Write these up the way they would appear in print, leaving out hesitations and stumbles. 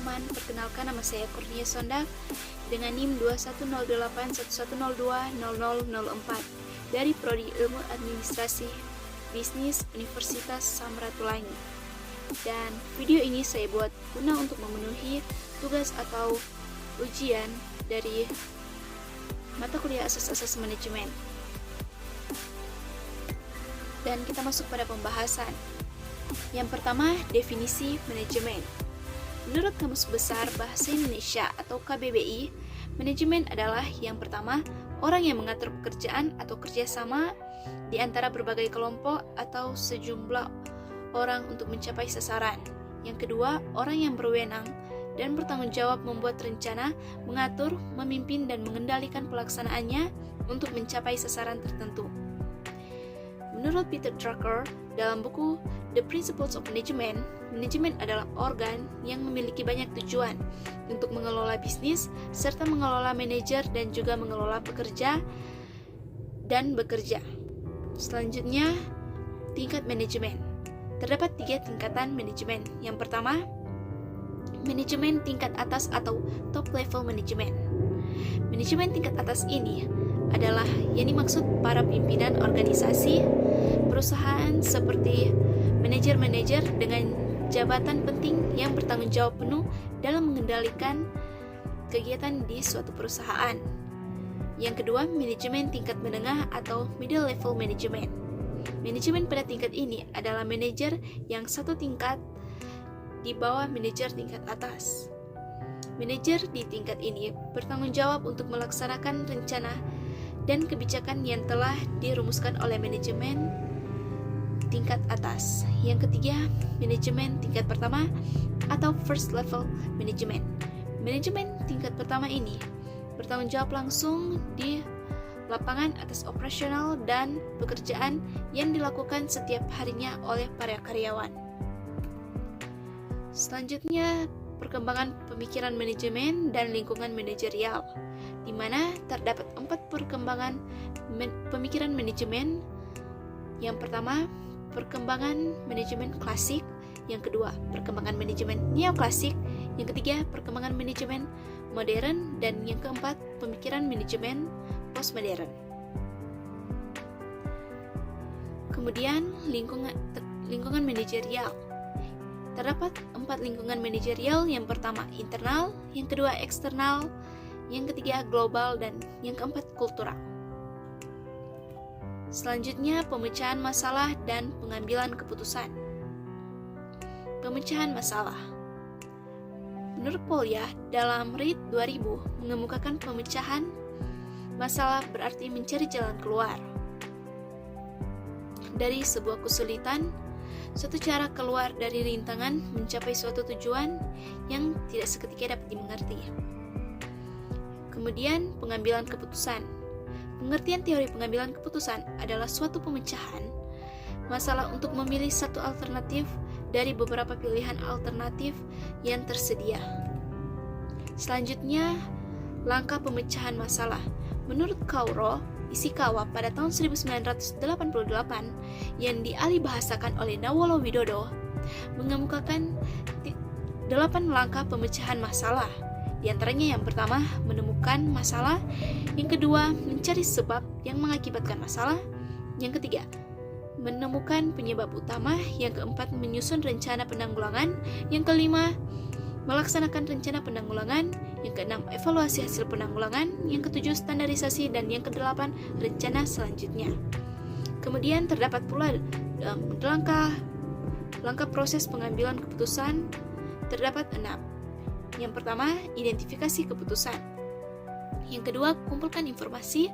teman-teman, perkenalkan nama saya Kurnia Sondak dengan NIM 210811020004 dari Prodi Ilmu Administrasi Bisnis Universitas Samratulangi. Dan video ini saya buat guna untuk memenuhi tugas atau ujian dari mata kuliah asas-asas manajemen. Dan kita masuk pada pembahasan. Yang pertama, definisi manajemen. Menurut Kamus Besar Bahasa Indonesia atau KBBI, manajemen adalah yang pertama, orang yang mengatur pekerjaan atau kerjasama di antara berbagai kelompok atau sejumlah orang untuk mencapai sasaran. Yang kedua, orang yang berwenang dan bertanggung jawab membuat rencana, mengatur, memimpin, dan mengendalikan pelaksanaannya untuk mencapai sasaran tertentu. Menurut Peter Drucker, dalam buku The Principles of Management, manajemen adalah organ yang memiliki banyak tujuan untuk mengelola bisnis, serta mengelola manajer dan juga mengelola pekerja dan bekerja. Selanjutnya, tingkat manajemen. Terdapat 3 tingkatan manajemen. Yang pertama, manajemen tingkat atas atau top level management. Manajemen tingkat atas ini adalah yang dimaksud para pimpinan organisasi, perusahaan seperti manajer-manajer dengan jabatan penting yang bertanggung jawab penuh dalam mengendalikan kegiatan di suatu perusahaan. Yang kedua, manajemen tingkat menengah atau middle level management. Manajemen pada tingkat ini adalah manajer yang satu tingkat di bawah manajer tingkat atas. Manajer di tingkat ini bertanggung jawab untuk melaksanakan rencana dan kebijakan yang telah dirumuskan oleh manajemen tingkat atas. Yang ketiga, manajemen tingkat pertama atau first level management. Manajemen tingkat pertama ini bertanggung jawab langsung di lapangan atas operasional dan pekerjaan yang dilakukan setiap harinya oleh para karyawan. Selanjutnya, perkembangan pemikiran manajemen dan lingkungan manajerial, di mana terdapat 4 perkembangan pemikiran manajemen. Yang pertama, perkembangan manajemen klasik. Yang kedua, perkembangan manajemen neoklasik. Yang ketiga, perkembangan manajemen modern. Dan yang keempat, pemikiran manajemen postmodern. Kemudian, lingkungan manajerial. Terdapat 4 lingkungan manajerial. Yang pertama, internal. Yang kedua, eksternal. Yang ketiga, global. Dan yang keempat, kultural. Selanjutnya, pemecahan masalah dan pengambilan keputusan. Pemecahan masalah. Menurut Polya, dalam RIT 2000 mengemukakan pemecahan masalah berarti mencari jalan keluar dari sebuah kesulitan, suatu cara keluar dari rintangan mencapai suatu tujuan yang tidak seketika dapat dimengerti. Kemudian, pengambilan keputusan. Pengertian teori pengambilan keputusan adalah suatu pemecahan masalah untuk memilih satu alternatif dari beberapa pilihan alternatif yang tersedia. Selanjutnya, langkah pemecahan masalah. Menurut Kauro Ishikawa pada tahun 1988 yang dialihbahasakan oleh Nawolo Widodo, mengemukakan 8 langkah pemecahan masalah. Di antaranya yang pertama, menemukan masalah. Yang kedua, mencari sebab yang mengakibatkan masalah. Yang ketiga, menemukan penyebab utama. Yang keempat, menyusun rencana penanggulangan. Yang kelima, melaksanakan rencana penanggulangan. Yang keenam, evaluasi hasil penanggulangan. Yang ketujuh, standarisasi. Dan yang kedelapan, rencana selanjutnya. Kemudian terdapat pula langkah proses pengambilan keputusan. Terdapat 6. Yang pertama, identifikasi keputusan. Yang kedua, kumpulkan informasi.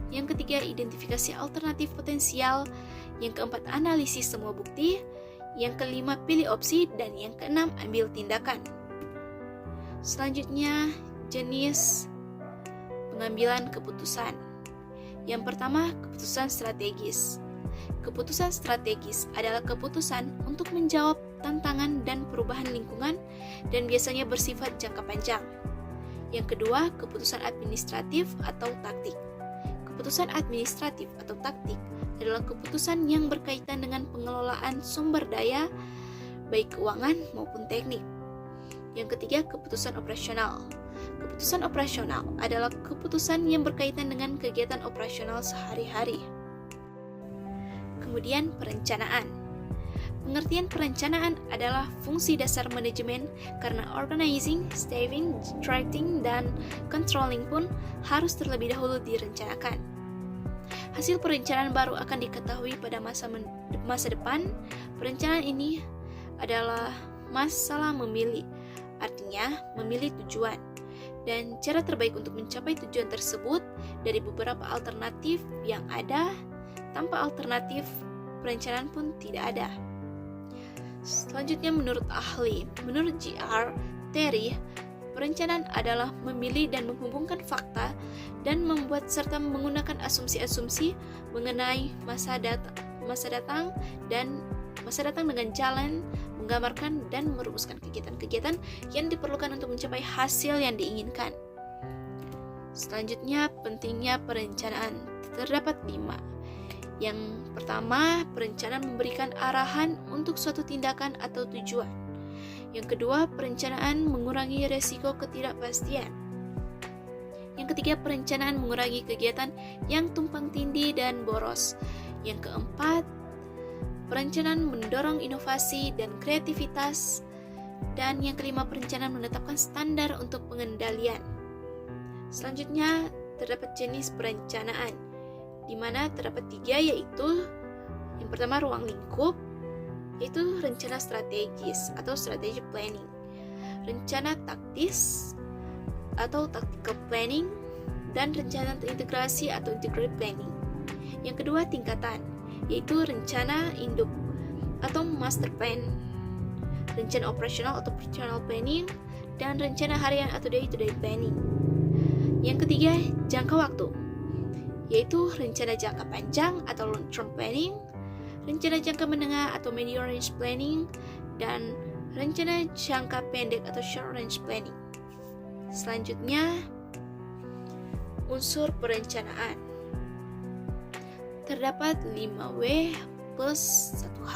Yang ketiga, identifikasi alternatif potensial. Yang keempat, analisis semua bukti. Yang kelima, pilih opsi. Dan yang keenam, ambil tindakan. Selanjutnya, jenis pengambilan keputusan. Yang pertama, keputusan strategis. Keputusan strategis adalah keputusan untuk menjawab tantangan dan perubahan lingkungan dan biasanya bersifat jangka panjang. Yang kedua, keputusan administratif atau taktik. Keputusan administratif atau taktik adalah keputusan yang berkaitan dengan pengelolaan sumber daya, baik keuangan maupun teknik. Yang ketiga, keputusan operasional. Keputusan operasional adalah keputusan yang berkaitan dengan kegiatan operasional sehari-hari. Kemudian, perencanaan. Pengertian perencanaan adalah fungsi dasar manajemen karena organizing, staffing, tracking, dan controlling pun harus terlebih dahulu direncanakan. Hasil perencanaan baru akan diketahui pada masa depan. Perencanaan ini adalah masalah memilih, artinya memilih tujuan. Dan cara terbaik untuk mencapai tujuan tersebut dari beberapa alternatif yang ada. Tanpa alternatif, perencanaan pun tidak ada. Selanjutnya, menurut G.R. Terry, perencanaan adalah memilih dan menghubungkan fakta dan membuat serta menggunakan asumsi-asumsi mengenai masa datang dengan jalan menggambarkan dan merumuskan kegiatan-kegiatan yang diperlukan untuk mencapai hasil yang diinginkan. Selanjutnya, pentingnya perencanaan. Terdapat 5. Yang pertama, perencanaan memberikan arahan untuk suatu tindakan atau tujuan. Yang kedua, perencanaan mengurangi resiko ketidakpastian. Yang ketiga, perencanaan mengurangi kegiatan yang tumpang tindih dan boros. Yang keempat, perencanaan mendorong inovasi dan kreativitas. Dan yang kelima, perencanaan menetapkan standar untuk pengendalian. Selanjutnya, terdapat jenis perencanaan, di mana terdapat 3, yaitu yang pertama, ruang lingkup, yaitu rencana strategis atau strategic planning. Rencana taktis atau tactical planning, dan rencana terintegrasi atau integrated planning. Yang kedua, tingkatan, yaitu rencana induk atau master plan, rencana operasional atau operational planning, dan rencana harian atau day-to-day planning. Yang ketiga, jangka waktu, yaitu rencana jangka panjang atau long term planning, rencana jangka menengah atau medium range planning, dan rencana jangka pendek atau short range planning. Selanjutnya, unsur perencanaan. Terdapat 5W plus 1H,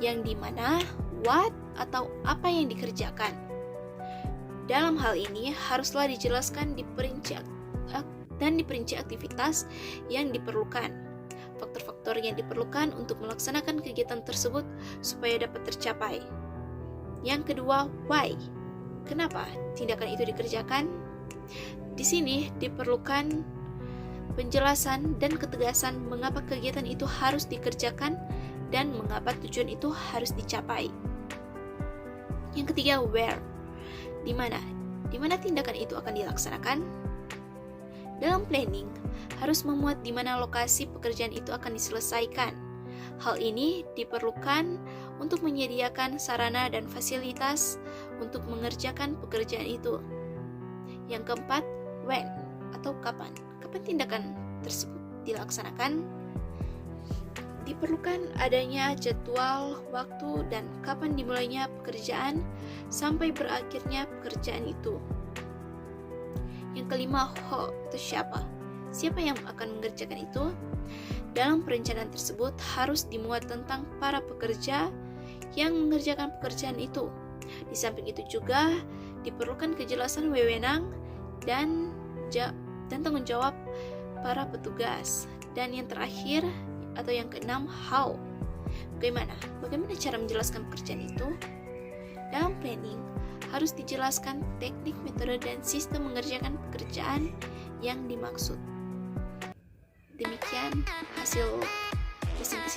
yang dimana what atau apa yang dikerjakan. Dalam hal ini haruslah dijelaskan diperinci aktivitas yang diperlukan, faktor-faktor yang diperlukan untuk melaksanakan kegiatan tersebut supaya dapat tercapai. Yang kedua, why. Kenapa tindakan itu dikerjakan? Di sini diperlukan penjelasan dan ketegasan mengapa kegiatan itu harus dikerjakan dan mengapa tujuan itu harus dicapai. Yang ketiga, where. Di mana tindakan itu akan dilaksanakan? Dalam planning, harus memuat di mana lokasi pekerjaan itu akan diselesaikan. Hal ini diperlukan untuk menyediakan sarana dan fasilitas untuk mengerjakan pekerjaan itu. Yang keempat, when atau kapan. Kapan tindakan tersebut dilaksanakan? Diperlukan adanya jadwal, waktu, dan kapan dimulainya pekerjaan sampai berakhirnya pekerjaan itu. Yang kelima, who atau siapa. Siapa yang akan mengerjakan itu? Dalam perencanaan tersebut harus dimuat tentang para pekerja yang mengerjakan pekerjaan itu. Di samping itu juga diperlukan kejelasan wewenang dan tanggung jawab para petugas. Dan yang terakhir atau yang keenam, how. Bagaimana cara menjelaskan pekerjaan itu? Dalam planning harus dijelaskan teknik, metode, dan sistem mengerjakan pekerjaan yang dimaksud. Demikian hasil presentasi